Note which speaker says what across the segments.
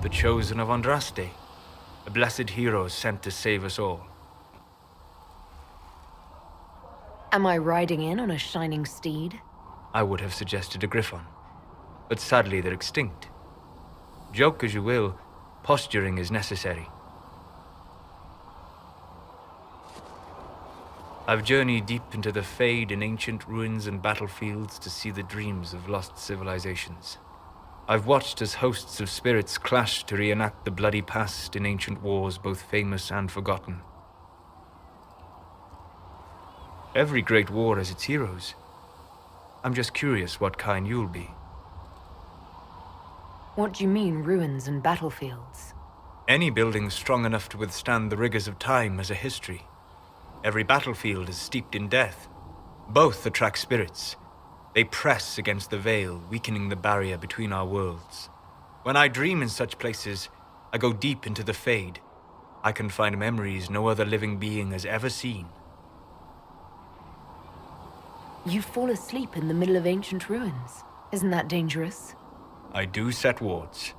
Speaker 1: The chosen of Andraste. A blessed hero sent to save us all.
Speaker 2: Am I riding in on a shining steed?
Speaker 1: I would have suggested a griffon, but sadly they're extinct. Joke as you will, posturing is necessary. I've journeyed deep into the Fade in ancient ruins and battlefields to see the dreams of lost civilizations. I've watched as hosts of spirits clash to reenact the bloody past in ancient wars both famous and forgotten. Every great war has its heroes. I'm just curious what kind you'll be.
Speaker 2: What do you mean, ruins and battlefields?
Speaker 1: Any building strong enough to withstand the rigors of time has a history. Every battlefield is steeped in death. Both attract spirits. They press against the veil, weakening the barrier between our worlds. When I dream in such places, I go deep into the Fade. I can find memories no other living being has ever seen.
Speaker 2: You fall asleep in the middle of ancient ruins. Isn't that dangerous?
Speaker 1: I do set wards.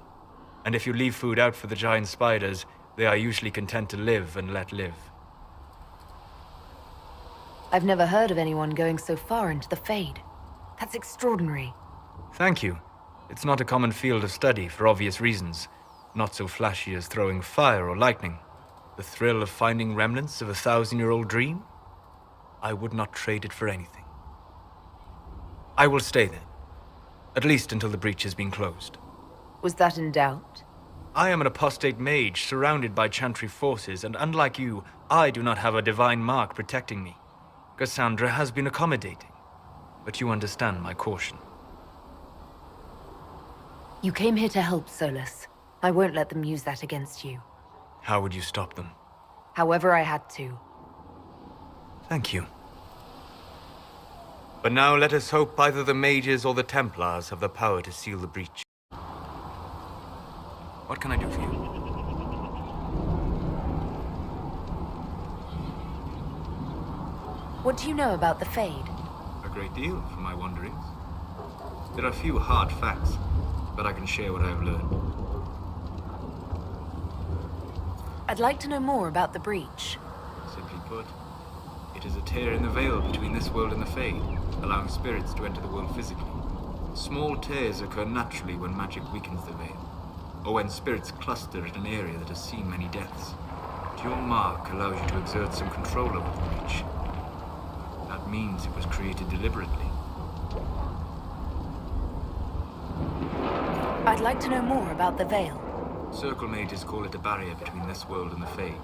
Speaker 1: And if you leave food out for the giant spiders, they are usually content to live and let live.
Speaker 2: I've never heard of anyone going so far into the Fade. That's extraordinary.
Speaker 1: Thank you. It's not a common field of study for obvious reasons. Not so flashy as throwing fire or lightning. The thrill of finding remnants of a 1,000-year-old dream? I would not trade it for anything. I will stay there. At least until the breach has been closed.
Speaker 2: Was that in doubt?
Speaker 1: I am an apostate mage surrounded by chantry forces, and unlike you, I do not have a divine mark protecting me. Cassandra has been accommodating, but you understand my caution.
Speaker 2: You came here to help, Solas. I won't let them use that against you.
Speaker 1: How would you stop them?
Speaker 2: However I had to.
Speaker 1: Thank you. But now let us hope either the mages or the Templars have the power to seal the breach. What can I do for you?
Speaker 2: What do you know about the Fade?
Speaker 1: A great deal from my wanderings. There are few hard facts, but I can share what I have learned.
Speaker 2: I'd like to know more about the breach.
Speaker 1: Simply put, it is a tear in the veil between this world and the Fade, allowing spirits to enter the world physically. Small tears occur naturally when magic weakens the veil, or when spirits cluster in an area that has seen many deaths. But your mark allows you to exert some control over the breach. That means it was created deliberately.
Speaker 2: I'd like to know more about the veil.
Speaker 1: Circle mages call it a barrier between this world and the Fade,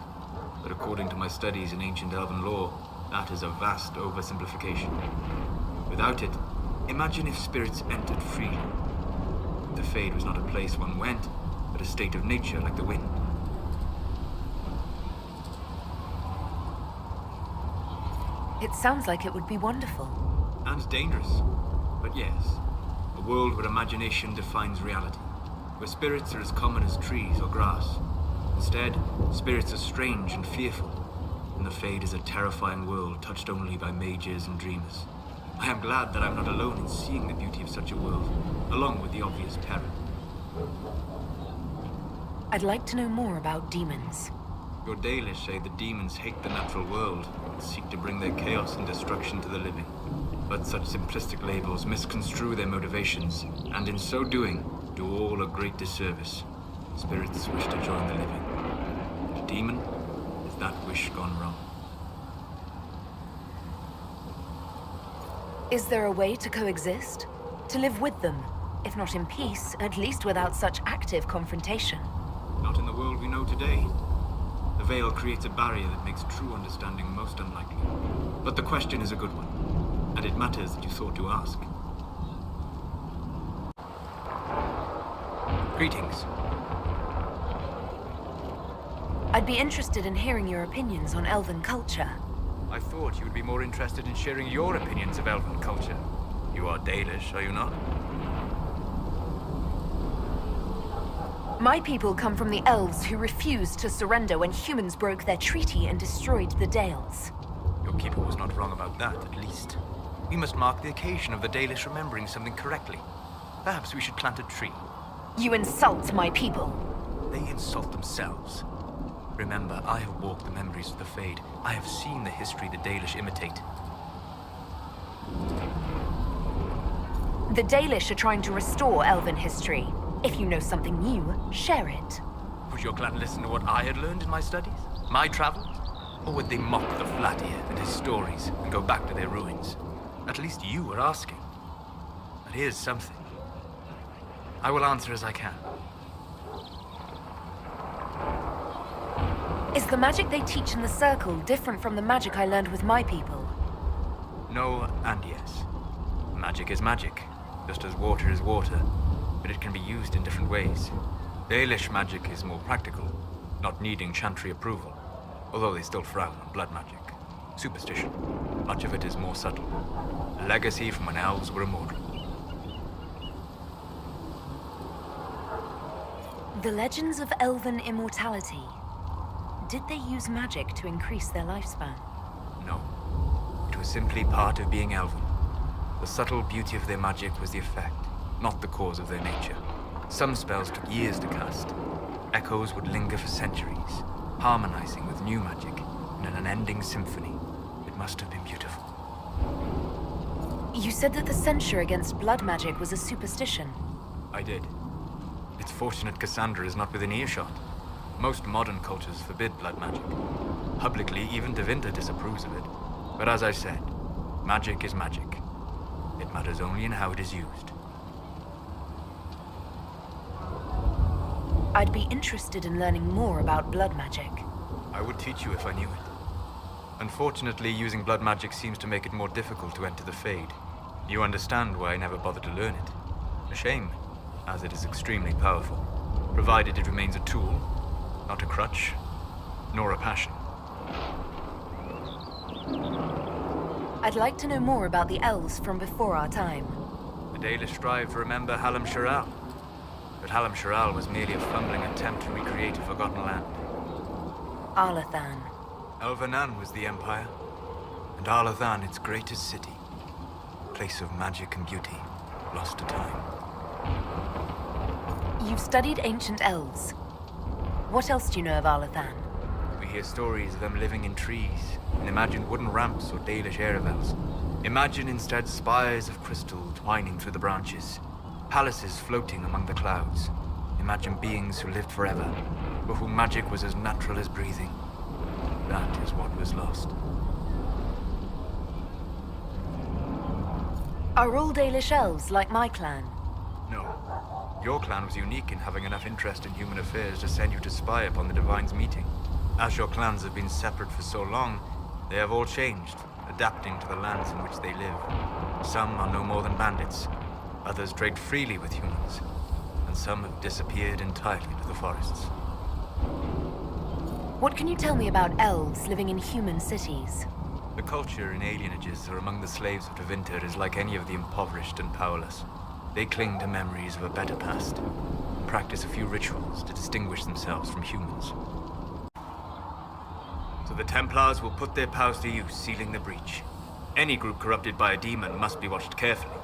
Speaker 1: but according to my studies in ancient elven lore, that is a vast oversimplification. Without it, imagine if spirits entered freely. The Fade was not a place one went, but a state of nature like the wind.
Speaker 2: It sounds like it would be wonderful.
Speaker 1: And dangerous. But yes, a world where imagination defines reality, where spirits are as common as trees or grass. Instead, spirits are strange and fearful, and the Fade is a terrifying world touched only by mages and dreamers. I am glad that I'm not alone in seeing the beauty of such a world, along with the obvious terror.
Speaker 2: I'd like to know more about demons.
Speaker 1: Your Dalish say the demons hate the natural world and seek to bring their chaos and destruction to the living. But such simplistic labels misconstrue their motivations, and in so doing, do all a great disservice. Spirits wish to join the living. And a demon is that wish gone wrong.
Speaker 2: Is there a way to coexist? To live with them? If not in peace, at least without such active confrontation.
Speaker 1: Not in the world we know today. The veil creates a barrier that makes true understanding most unlikely. But the question is a good one, and it matters that you thought to ask. Greetings.
Speaker 2: I'd be interested in hearing your opinions on elven culture.
Speaker 1: I thought you would be more interested in sharing your opinions of elven culture. You are Dalish, are you not?
Speaker 2: My people come from the elves who refused to surrender when humans broke their treaty and destroyed the Dales.
Speaker 1: Your keeper was not wrong about that, at least. We must mark the occasion of the Dalish remembering something correctly. Perhaps we should plant a tree.
Speaker 2: You insult my people.
Speaker 1: they insult themselves. Remember, I have walked the memories of the Fade. I have seen the history the Dalish imitate.
Speaker 2: The Dalish are trying to restore Elven history. If you know something new, share it.
Speaker 1: Would your clan listen to what I had learned in my studies? My travels? Or would they mock the Flatir and his stories and go back to their ruins? At least you were asking. But here's something. I will answer as I can.
Speaker 2: Is the magic they teach in the Circle different from the magic I learned with my people?
Speaker 1: No and yes. Magic is magic, just as water is water, but it can be used in different ways. Dalish magic is more practical, not needing chantry approval, although they still frown on blood magic. Superstition. Much of it is more subtle. A legacy from when elves were immortal.
Speaker 2: The legends of Elven immortality. Did they use magic to increase their lifespan?
Speaker 1: No. It was simply part of being Elven. The subtle beauty of their magic was the effect, not the cause of their nature. Some spells took years to cast. Echoes would linger for centuries, harmonizing with new magic in an unending symphony. It must have been beautiful.
Speaker 2: You said that the censure against blood magic was a superstition.
Speaker 1: I did. It's fortunate Cassandra is not within earshot. Most modern cultures forbid blood magic. Publicly, even Devinter disapproves of it. But as I said, magic is magic. It matters only in how it is used.
Speaker 2: I'd be interested in learning more about blood magic.
Speaker 1: I would teach you if I knew it. Unfortunately, using blood magic seems to make it more difficult to enter the Fade. You understand why I never bothered to learn it. A shame, as it is extremely powerful, provided it remains a tool, not a crutch, nor a passion.
Speaker 2: I'd like to know more about the elves from before our time.
Speaker 1: The Dalish strive to remember Hallam Sharal. But Hallam Sharal was merely a fumbling attempt to recreate a forgotten land.
Speaker 2: Arlathan.
Speaker 1: Elvanan was the Empire, and Arlathan its greatest city. Place of magic and beauty, lost to time.
Speaker 2: You've studied ancient elves. What else do you know of Arlathan?
Speaker 1: We hear stories of them living in trees, and imagine wooden ramps or Dalish aeravels. Imagine instead spires of crystal twining through the branches, palaces floating among the clouds. Imagine beings who lived forever, for whom magic was as natural as breathing. That is what was lost.
Speaker 2: Are all Dalish elves like my clan?
Speaker 1: No. Your clan was unique in having enough interest in human affairs to send you to spy upon the Divine's meeting. As your clans have been separate for so long, they have all changed, adapting to the lands in which they live. Some are no more than bandits, others trade freely with humans, and some have disappeared entirely to the forests.
Speaker 2: What can you tell me about elves living in human cities?
Speaker 1: The culture in alienages or among the slaves of Devinter is like any of the impoverished and powerless. They cling to memories of a better past, and practice a few rituals to distinguish themselves from humans. So the Templars will put their powers to use, sealing the breach. Any group corrupted by a demon must be watched carefully.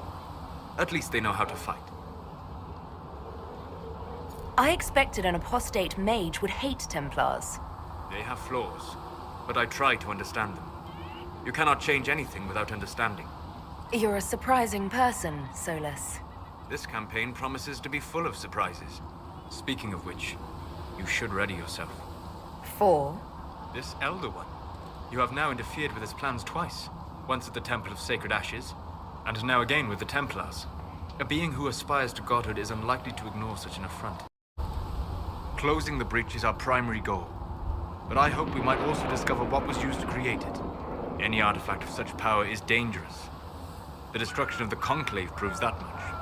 Speaker 1: At least they know how to fight.
Speaker 2: I expected an apostate mage would hate Templars.
Speaker 1: They have flaws, but I try to understand them. You cannot change anything without understanding.
Speaker 2: You're a surprising person, Solas.
Speaker 1: This campaign promises to be full of surprises. Speaking of which, you should ready yourself.
Speaker 2: For?
Speaker 1: This Elder One. You have now interfered with his plans twice. Once at the Temple of Sacred Ashes, and now again with the Templars. A being who aspires to godhood is unlikely to ignore such an affront. Closing the breach is our primary goal. But I hope we might also discover what was used to create it. Any artifact of such power is dangerous. The destruction of the Conclave proves that much.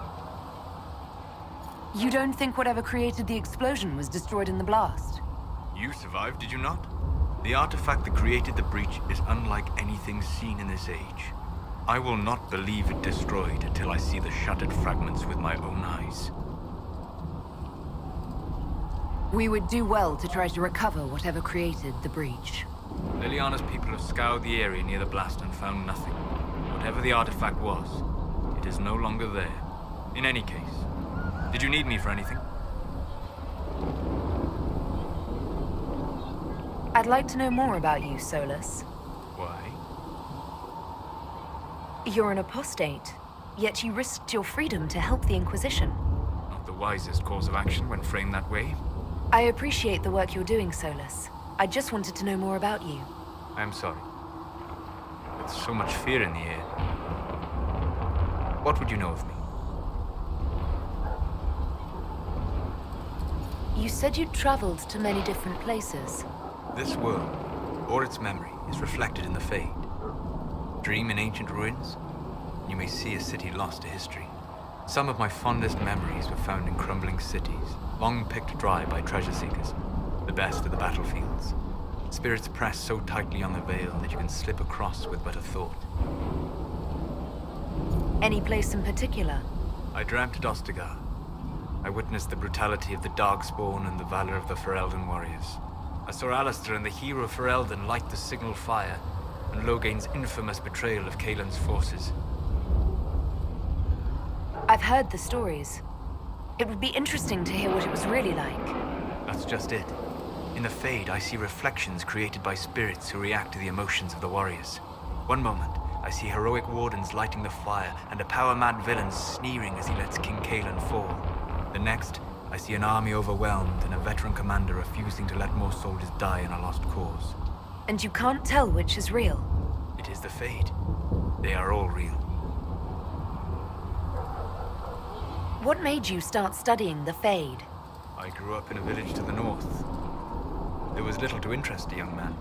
Speaker 2: You don't think whatever created the explosion was destroyed in the blast?
Speaker 1: You survived, did you not? The artifact that created the breach is unlike anything seen in this age. I will not believe it destroyed until I see the shattered fragments with my own eyes.
Speaker 2: We would do well to try to recover whatever created the breach.
Speaker 1: Liliana's people have scoured the area near the blast and found nothing. Whatever the artifact was, it is no longer there. In any case, did you need me for anything?
Speaker 2: I'd like to know more about you, Solas.
Speaker 1: Why?
Speaker 2: You're an apostate, yet you risked your freedom to help the Inquisition.
Speaker 1: Not the wisest course of action when framed that way.
Speaker 2: I appreciate the work you're doing, Solas. I just wanted to know more about you.
Speaker 1: I'm sorry. With so much fear in the air. What would you know of me?
Speaker 2: You said you'd traveled to many different places.
Speaker 1: This world, or its memory, is reflected in the Fade. Dream in ancient ruins, you may see a city lost to history. Some of my fondest memories were found in crumbling cities, long picked dry by treasure seekers, the best of the battlefields. Spirits press so tightly on the veil that you can slip across with but a thought.
Speaker 2: Any place in particular?
Speaker 1: I dreamt at Ostagar. I witnessed the brutality of the Darkspawn and the valor of the Ferelden warriors. I saw Alistair and the hero Ferelden light the signal fire, and Logain's infamous betrayal of Kaelin's forces.
Speaker 2: I've heard the stories. It would be interesting to hear what it was really like.
Speaker 1: That's just it. In the Fade, I see reflections created by spirits who react to the emotions of the warriors. One moment, I see heroic wardens lighting the fire, and a power-mad villain sneering as he lets King Kaelin fall. The next, I see an army overwhelmed and a veteran commander refusing to let more soldiers die in a lost cause.
Speaker 2: And you can't tell which is real?
Speaker 1: It is the Fade. They are all real.
Speaker 2: What made you start studying the Fade?
Speaker 1: I grew up in a village to the north. There was little to interest a young man,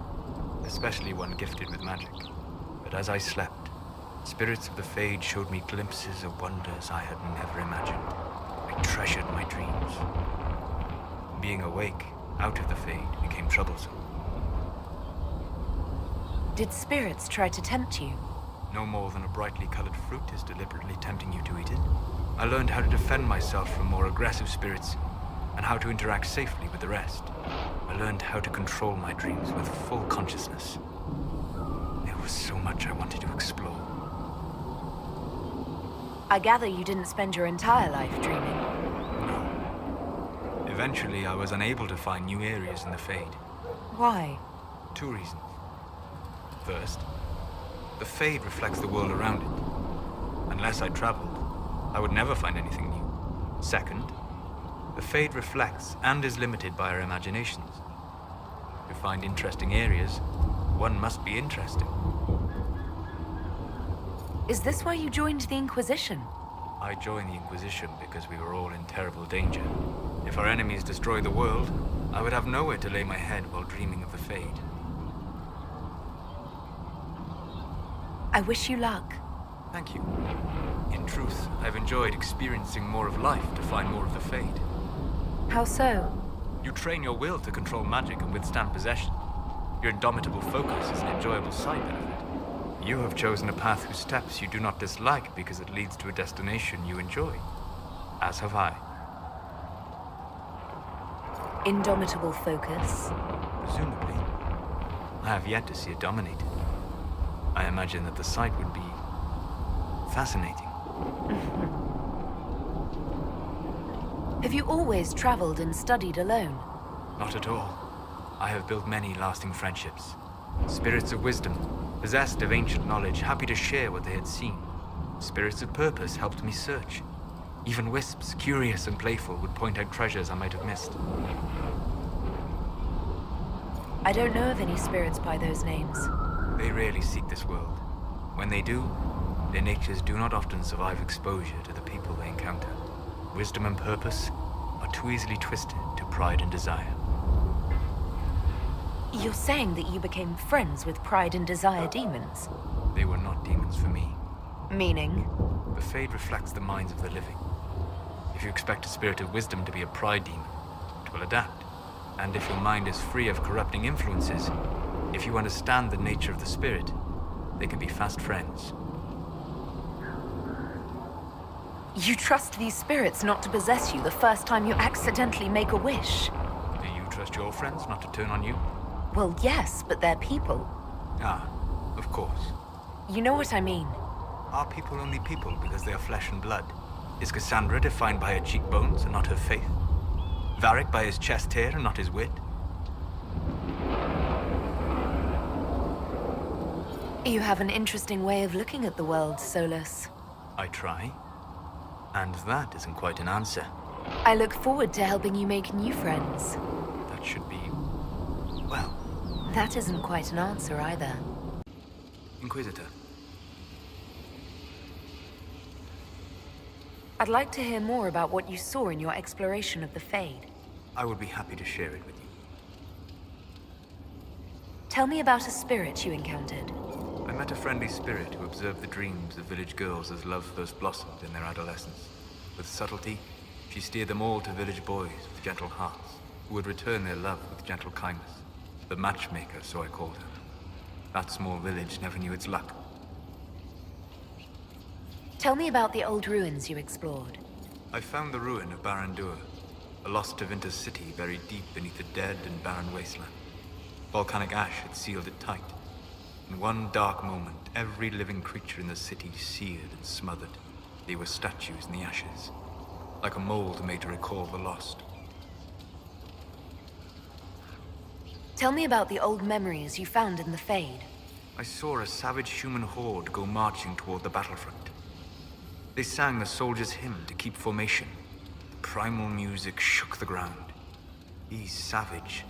Speaker 1: especially one gifted with magic. But as I slept, spirits of the Fade showed me glimpses of wonders I had never imagined. I treasured my dreams. Being awake, out of the Fade, became troublesome.
Speaker 2: Did spirits try to tempt you?
Speaker 1: No more than a brightly colored fruit is deliberately tempting you to eat it. I learned how to defend myself from more aggressive spirits, and how to interact safely with the rest. I learned how to control my dreams with full consciousness. There was so much I wanted to explore.
Speaker 2: I gather you didn't spend your entire life dreaming.
Speaker 1: No. Eventually, I was unable to find new areas in the Fade.
Speaker 2: Why?
Speaker 1: 2 reasons. First, the Fade reflects the world around it. Unless I traveled, I would never find anything new. Second, the Fade reflects and is limited by our imaginations. To find interesting areas, one must be interesting.
Speaker 2: Is this why you joined the Inquisition?
Speaker 1: I joined the Inquisition because we were all in terrible danger. If our enemies destroyed the world, I would have nowhere to lay my head while dreaming of the Fade.
Speaker 2: I wish you luck.
Speaker 1: Thank you. In truth, I've enjoyed experiencing more of life to find more of the Fade.
Speaker 2: How so?
Speaker 1: You train your will to control magic and withstand possession. Your indomitable focus is an enjoyable side benefit. You have chosen a path whose steps you do not dislike because it leads to a destination you enjoy. As have I.
Speaker 2: Indomitable focus?
Speaker 1: Presumably. I have yet to see it dominated. I imagine that the sight would be fascinating.
Speaker 2: Have you always traveled and studied alone?
Speaker 1: Not at all. I have built many lasting friendships. Spirits of wisdom, possessed of ancient knowledge, happy to share what they had seen. Spirits of purpose helped me search. Even wisps, curious and playful, would point out treasures I might have missed.
Speaker 2: I don't know of any spirits by those names.
Speaker 1: They rarely seek this world. When they do, their natures do not often survive exposure to the people they encounter. Wisdom and purpose are too easily twisted to pride and desire.
Speaker 2: You're saying that you became friends with pride and desire demons?
Speaker 1: They were not demons for me.
Speaker 2: Meaning?
Speaker 1: The Fade reflects the minds of the living. If you expect a spirit of wisdom to be a pride demon, it will adapt. And if your mind is free of corrupting influences, if you understand the nature of the spirit, they can be fast friends.
Speaker 2: You trust these spirits not to possess you the first time you accidentally make a wish?
Speaker 1: Do you trust your friends not to turn on you?
Speaker 2: Well, yes, but they're people.
Speaker 1: Ah, of course.
Speaker 2: You know what I mean.
Speaker 1: Are people only people because they are flesh and blood? Is Cassandra defined by her cheekbones and not her faith? Varric by his chest hair and not his wit?
Speaker 2: You have an interesting way of looking at the world, Solas.
Speaker 1: I try. And that isn't quite an answer.
Speaker 2: I look forward to helping you make new friends.
Speaker 1: That should be... well,
Speaker 2: That isn't quite an answer either.
Speaker 1: Inquisitor.
Speaker 2: I'd like to hear more about what you saw in your exploration of the Fade.
Speaker 1: I would be happy to share it with you.
Speaker 2: Tell me about a spirit you encountered.
Speaker 1: I met a friendly spirit who observed the dreams of village girls as love first blossomed in their adolescence. With subtlety, she steered them all to village boys with gentle hearts, who would return their love with gentle kindness. The matchmaker, so I called her. That small village never knew its luck.
Speaker 2: Tell me about the old ruins you explored.
Speaker 1: I found the ruin of Barandur, a lost Tevinter city buried deep beneath a dead and barren wasteland. Volcanic ash had sealed it tight. In one dark moment, every living creature in the city seared and smothered. They were statues in the ashes, like a mold made to recall the lost.
Speaker 2: Tell me about the old memories you found in the Fade.
Speaker 1: I saw a savage human horde go marching toward the battlefront. They sang a soldier's hymn to keep formation. The primal music shook the ground. These savage,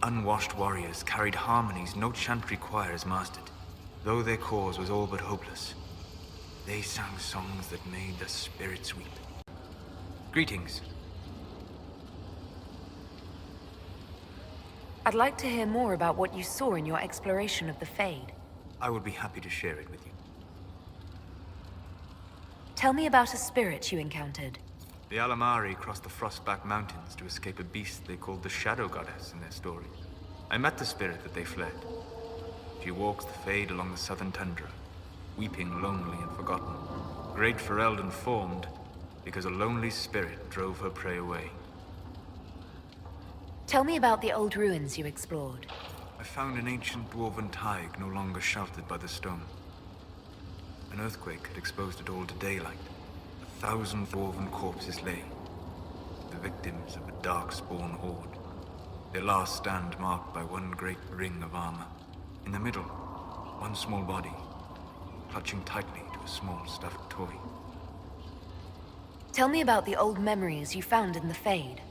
Speaker 1: unwashed warriors carried harmonies no chantry choirs mastered, though their cause was all but hopeless. They sang songs that made the spirits weep. Greetings.
Speaker 2: I'd like to hear more about what you saw in your exploration of the Fade.
Speaker 1: I would be happy to share it with you.
Speaker 2: Tell me about a spirit you encountered.
Speaker 1: The Alamari crossed the Frostback Mountains to escape a beast they called the Shadow Goddess in their story. I met the spirit that they fled. She walks the Fade along the southern tundra, weeping lonely and forgotten. Great Ferelden formed because a lonely spirit drove her prey away.
Speaker 2: Tell me about the old ruins you explored.
Speaker 1: I found an ancient dwarven thaig no longer sheltered by the stone. An earthquake had exposed it all to daylight. 1,000 dwarven corpses lay, the victims of a dark-spawn horde. Their last stand marked by one great ring of armor. In the middle, one small body, clutching tightly to a small stuffed toy.
Speaker 2: Tell me about the old memories you found in the Fade.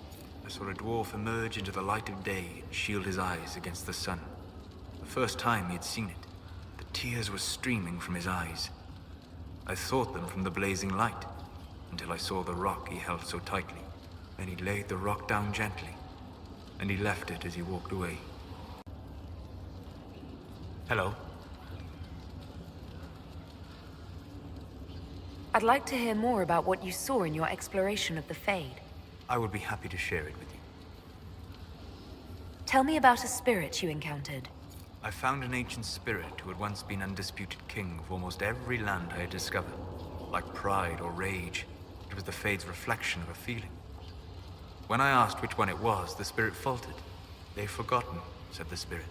Speaker 1: I saw a dwarf emerge into the light of day and shield his eyes against the sun. The first time he had seen it, the tears were streaming from his eyes. I thought them from the blazing light, until I saw the rock he held so tightly. Then he laid the rock down gently, and he left it as he walked away. Hello?
Speaker 2: I'd like to hear more about what you saw in your exploration of the Fade.
Speaker 1: I would be happy to share it with you.
Speaker 2: Tell me about a spirit you encountered.
Speaker 1: I found an ancient spirit who had once been undisputed king of almost every land I had discovered. Like pride or rage, it was the Fade's reflection of a feeling. When I asked which one it was, the spirit faltered. "They've forgotten," said the spirit.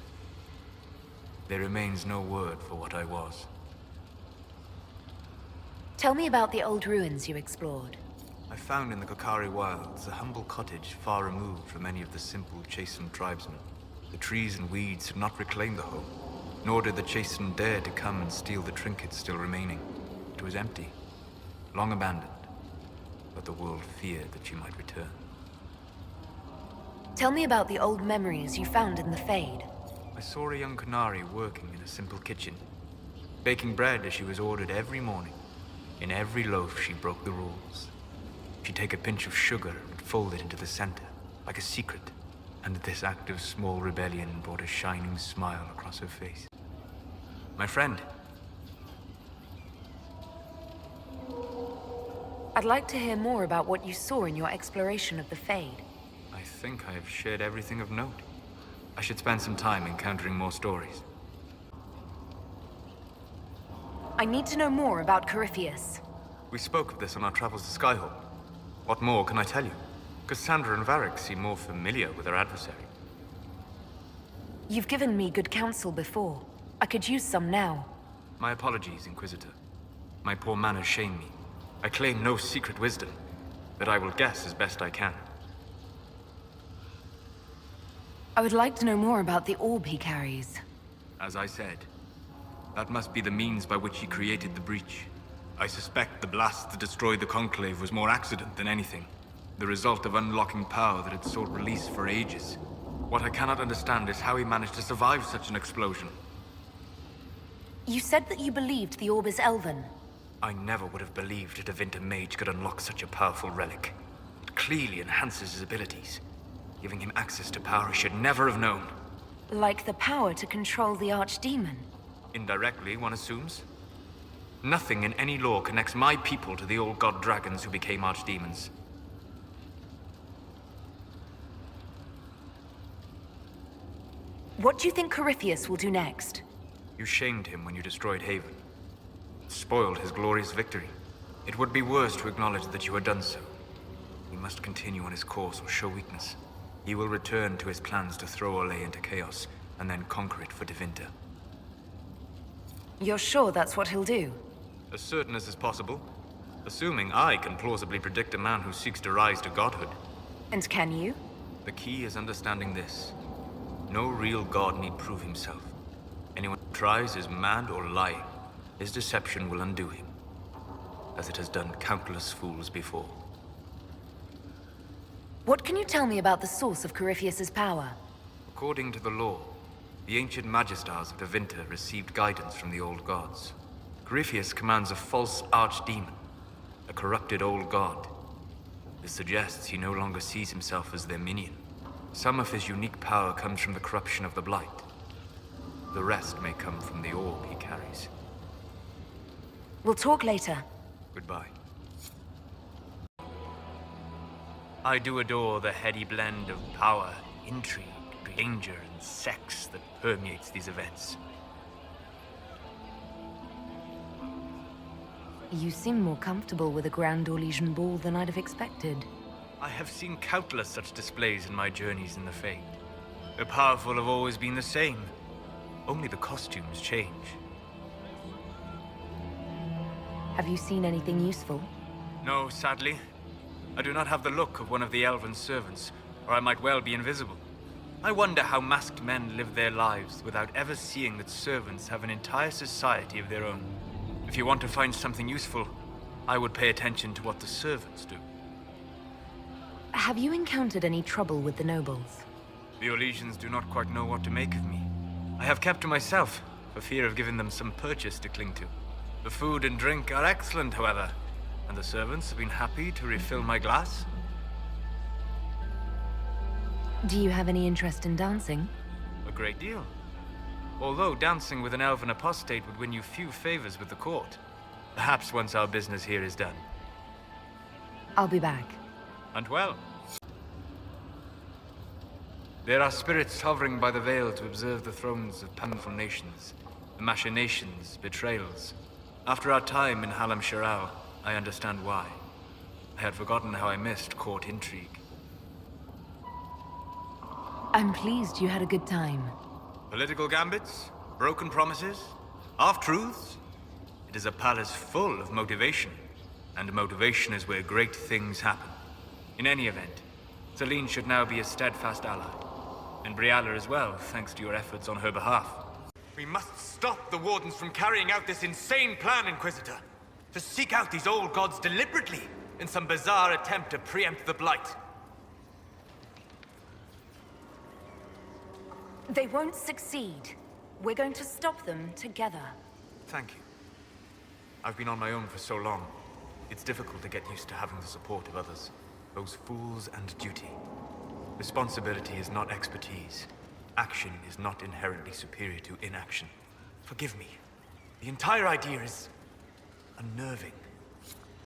Speaker 1: "There remains no word for what I was."
Speaker 2: Tell me about the old ruins you explored.
Speaker 1: I found in the Kokari wilds a humble cottage far removed from any of the simple, chastened tribesmen. The trees and weeds had not reclaimed the home, nor did the chastened dare to come and steal the trinkets still remaining. It was empty, long abandoned, but the world feared that she might return.
Speaker 2: Tell me about the old memories you found in the Fade.
Speaker 1: I saw a young Canary working in a simple kitchen, baking bread as she was ordered every morning. In every loaf she broke the rules. She'd take a pinch of sugar and fold it into the center, like a secret. And this act of small rebellion brought a shining smile across her face. My friend.
Speaker 2: I'd like to hear more about what you saw in your exploration of the Fade.
Speaker 1: I think I have shared everything of note. I should spend some time encountering more stories.
Speaker 2: I need to know more about Corypheus.
Speaker 1: We spoke of this on our travels to Skyhawk. What more can I tell you? Cassandra and Varric seem more familiar with our adversary.
Speaker 2: You've given me good counsel before. I could use some now.
Speaker 1: My apologies, Inquisitor. My poor manners shame me. I claim no secret wisdom, but I will guess as best I can.
Speaker 2: I would like to know more about the orb he carries.
Speaker 1: As I said, That must be the means by which he created the breach. I suspect the blast that destroyed the Conclave was more accident than anything. The result of unlocking power that had sought release for ages. What I cannot understand is how he managed to survive such an explosion.
Speaker 2: You said that you believed the orb is elven.
Speaker 1: I never would have believed a Devinter mage could unlock such a powerful relic. It clearly enhances his abilities, giving him access to power he should never have known.
Speaker 2: Like the power to control the Archdemon.
Speaker 1: Indirectly, one assumes. Nothing in any lore connects my people to the old god dragons who became archdemons.
Speaker 2: What do you think Corypheus will do next?
Speaker 1: You shamed him when you destroyed Haven. Spoiled his glorious victory. It would be worse to acknowledge that you had done so. He must continue on his course or show weakness. He will return to his plans to throw Olay into chaos, and then conquer it for Devinter.
Speaker 2: You're sure that's what he'll do?
Speaker 1: As certain as is possible. Assuming I can plausibly predict a man who seeks to rise to godhood.
Speaker 2: And can you?
Speaker 1: The key is understanding this. No real god need prove himself. Anyone who tries is mad or lying. His deception will undo him, as it has done countless fools before.
Speaker 2: What can you tell me about the source of Corypheus's power?
Speaker 1: According to the law, the ancient Magistars of Devinter received guidance from the old gods. Corypheus commands a false archdemon, a corrupted old god. This suggests he no longer sees himself as their minion. Some of his unique power comes from the corruption of the Blight. The rest may come from the orb he carries.
Speaker 2: We'll talk later.
Speaker 1: Goodbye. I do adore the heady blend of power, intrigue, danger, and sex that permeates these events.
Speaker 2: You seem more comfortable with a Grand Orlesian ball than I'd have expected.
Speaker 1: I have seen countless such displays in my journeys in the Fade. The powerful have always been the same. Only the costumes change.
Speaker 2: Have you seen anything useful?
Speaker 1: No, sadly. I do not have the look of one of the elven servants, or I might well be invisible. I wonder how masked men live their lives without ever seeing that servants have an entire society of their own. If you want to find something useful, I would pay attention to what the servants do.
Speaker 2: Have you encountered any trouble with the nobles?
Speaker 1: The Orlesians do not quite know what to make of me. I have kept to myself, for fear of giving them some purchase to cling to. The food and drink are excellent, however, and the servants have been happy to refill my glass.
Speaker 2: Do you have any interest in dancing?
Speaker 1: A great deal. Although dancing with an elven apostate would win you few favors with the court. Perhaps once our business here is done.
Speaker 2: I'll be back.
Speaker 1: And well. There are spirits hovering by the veil to observe the thrones of powerful nations, the machinations, betrayals. After our time in Halam Shiral, I understand why. I had forgotten how I missed court intrigue.
Speaker 2: I'm pleased you had a good time.
Speaker 1: Political gambits, broken promises, half-truths. It is a palace full of motivation, and motivation is where great things happen. In any event, Celine should now be a steadfast ally, and Briala as well, thanks to your efforts on her behalf. We must stop the Wardens from carrying out this insane plan, Inquisitor. To seek out these old gods deliberately in some bizarre attempt to preempt the Blight.
Speaker 2: They won't succeed. We're going to stop them together.
Speaker 1: Thank you. I've been on my own for so long. It's difficult to get used to having the support of others. Those fools and duty. Responsibility is not expertise. Action is not inherently superior to inaction. Forgive me. The entire idea is unnerving.